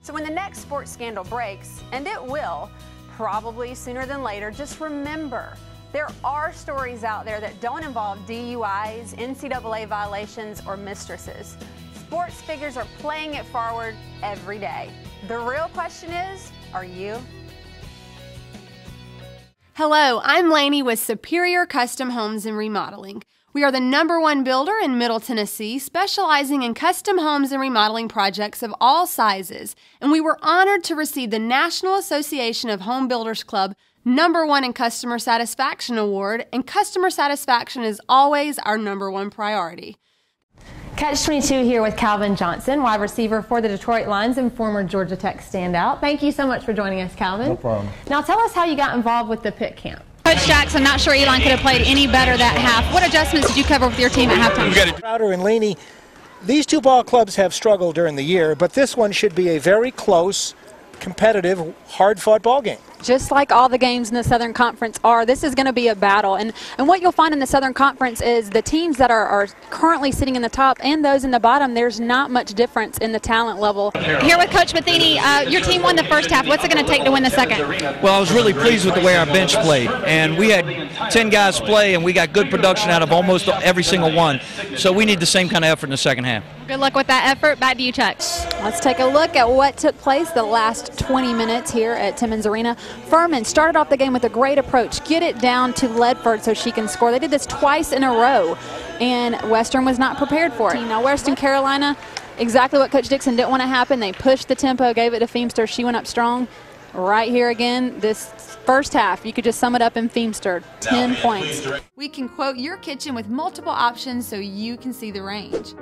So when the next sports scandal breaks, and it will, probably sooner than later, just remember, there are stories out there that don't involve DUIs, NCAA violations, or mistresses. Sports figures are playing it forward every day. The real question is, are you? Hello, I'm Laney with Superior Custom Homes and Remodeling. We are the #1 builder in Middle Tennessee, specializing in custom homes and remodeling projects of all sizes. And we were honored to receive the National Association of Home Builders Club #1 in Customer Satisfaction Award, and customer satisfaction is always our #1 priority. Catch 22 here with Calvin Johnson, wide receiver for the Detroit Lions and former Georgia Tech standout. Thank you so much for joining us, Calvin. No problem. Now tell us how you got involved with the pit camp. Coach Jackson, not sure Elon could have played any better that half. What adjustments did you cover with your team at halftime? Crowder and Laney, these two ball clubs have struggled during the year, but this one should be a very close, competitive, hard-fought ball game. Just like all the games in the Southern Conference are, this is going to be a battle. And what you'll find in the Southern Conference is the teams that are currently sitting in the top and those in the bottom, there's not much difference in the talent level. Here with Coach Matheny, your team won the first half. What's it going to take to win the second? Well, I was really pleased with the way our bench played. And we had 10 guys play, and we got good production out of almost every single one. So we need the same kind of effort in the second half. Good luck with that effort. Back to you, Chuck. Let's take a look at what took place the last 20 minutes here at Timmons Arena. Furman started off the game with a great approach. Get it down to Ledford so she can score. They did this twice in a row, and Western was not prepared for it. Now, Western Carolina, exactly what Coach Dixon didn't want to happen. They pushed the tempo, gave it to Feimster. She went up strong. Right here again, this first half, you could just sum it up in Feimster, 10 points. We can quote your kitchen with multiple options so you can see the range.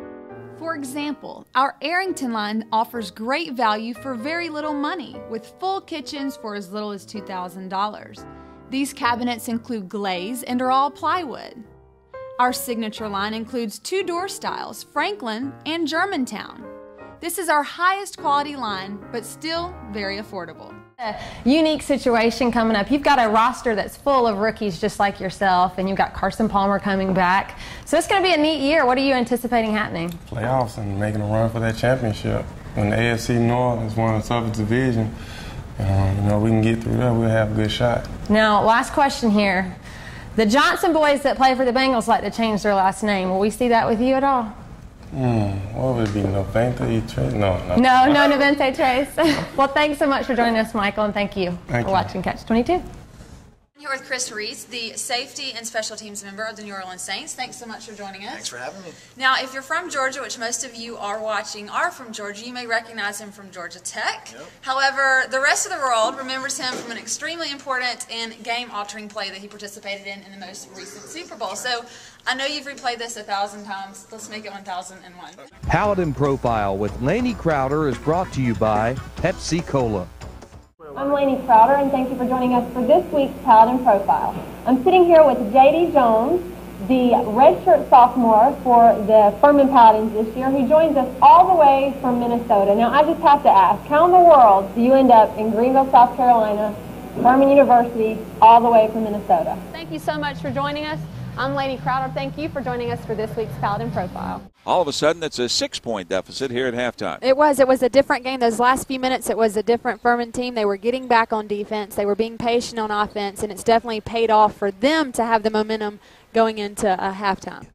For example, our Arrington line offers great value for very little money, with full kitchens for as little as $2,000. These cabinets include glaze and are all plywood. Our signature line includes 2 door styles, Franklin and Germantown. This is our highest quality line, but still very affordable. A unique situation coming up. You've got a roster that's full of rookies just like yourself, and you've got Carson Palmer coming back. So it's going to be a neat year. What are you anticipating happening? Playoffs and making a run for that championship. When the AFC North is one of the toughest divisions, we can get through that, we'll have a good shot. Now, last question here. The Johnson boys that play for the Bengals like to change their last name. Will we see that with you at all? What would it be, Novente Trace? No, Novente Trace. Well, thanks so much for joining us, Michael, and thank you for watching Catch 22. Here with Chris Reis, the safety and special teams member of the New Orleans Saints. Thanks so much for joining us. Thanks for having me. Now, if you're from Georgia, which most of you are watching are from Georgia, you may recognize him from Georgia Tech. Yep. However, the rest of the world remembers him from an extremely important and game-altering play that he participated in the most recent Super Bowl. So I know you've replayed this 1,000 times. Let's make it 1,001. Paladin Profile with Laney Crowder is brought to you by Pepsi Cola. I'm Laney Crowder, and thank you for joining us for this week's Paladin Profile. I'm sitting here with J.D. Jones, the redshirt sophomore for the Furman Paladins this year, who joins us all the way from Minnesota. Now, I just have to ask, how in the world do you end up in Greenville, South Carolina, Furman University, all the way from Minnesota? Thank you so much for joining us. I'm Laney Crowder. Thank you for joining us for this week's Paladin Profile. All of a sudden, it's a 6-point deficit here at halftime. It was a different game. Those last few minutes, it was a different Furman team. They were getting back on defense. They were being patient on offense, and it's definitely paid off for them to have the momentum going into halftime.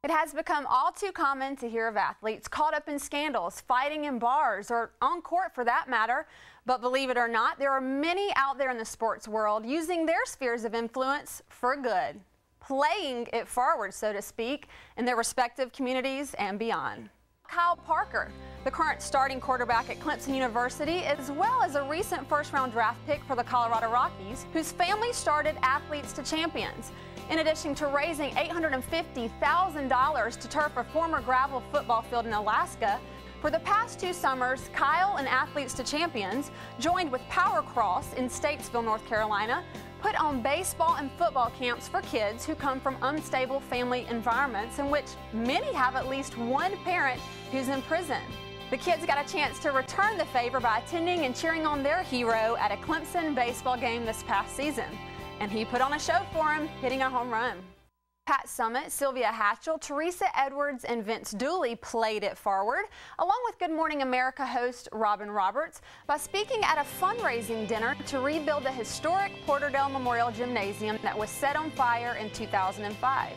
It has become all too common to hear of athletes caught up in scandals, fighting in bars, or on court for that matter. But believe it or not, there are many out there in the sports world using their spheres of influence for good, playing it forward, so to speak, in their respective communities and beyond. Kyle Parker, the current starting quarterback at Clemson University, as well as a recent first-round draft pick for the Colorado Rockies, whose family started Athletes to Champions. In addition to raising $850,000 to turf a former gravel football field in Alaska, for the past 2 summers, Kyle and Athletes to Champions joined with Power Cross in Statesville, North Carolina, put on baseball and football camps for kids who come from unstable family environments in which many have at least one parent who's in prison. The kids got a chance to return the favor by attending and cheering on their hero at a Clemson baseball game this past season. And he put on a show for him, hitting a home run. Pat Summitt, Sylvia Hatchell, Teresa Edwards, and Vince Dooley played it forward, along with Good Morning America host Robin Roberts, by speaking at a fundraising dinner to rebuild the historic Porterdale Memorial Gymnasium that was set on fire in 2005.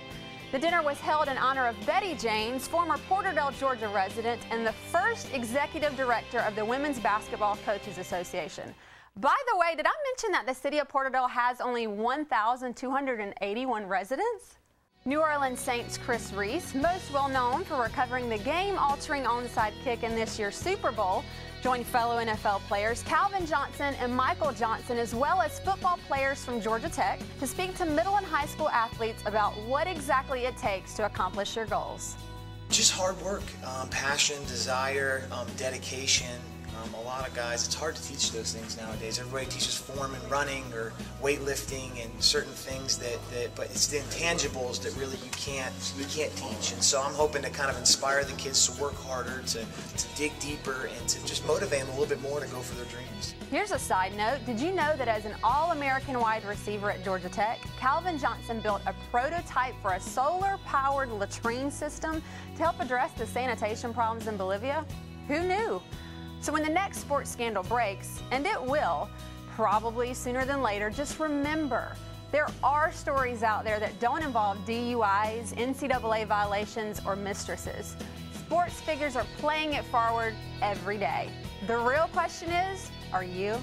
The dinner was held in honor of Betty James, former Porterdale, Georgia resident and the first executive director of the Women's Basketball Coaches Association. By the way, did I mention that the city of Porterdale has only 1,281 residents? New Orleans Saints' Reis, most well known for recovering the game-altering onside kick in this year's Super Bowl, joined fellow NFL players Calvin Johnson and Michael Johnson, as well as football players from Georgia Tech, to speak to middle and high school athletes about what exactly it takes to accomplish your goals. Just hard work, passion, desire, dedication. A lot of guys, it's hard to teach those things nowadays. Everybody teaches form and running or weightlifting and certain things but it's the intangibles that really you can't teach. And so I'm hoping to kind of inspire the kids to work harder, to dig deeper, and to just motivate them a little bit more to go for their dreams. Here's a side note. Did you know that as an All-American wide receiver at Georgia Tech, Calvin Johnson built a prototype for a solar-powered latrine system to help address the sanitation problems in Bolivia? Who knew? So when the next sports scandal breaks, and it will, probably sooner than later, just remember, there are stories out there that don't involve DUIs, NCAA violations, or mistresses. Sports figures are playing it forward every day. The real question is, are you?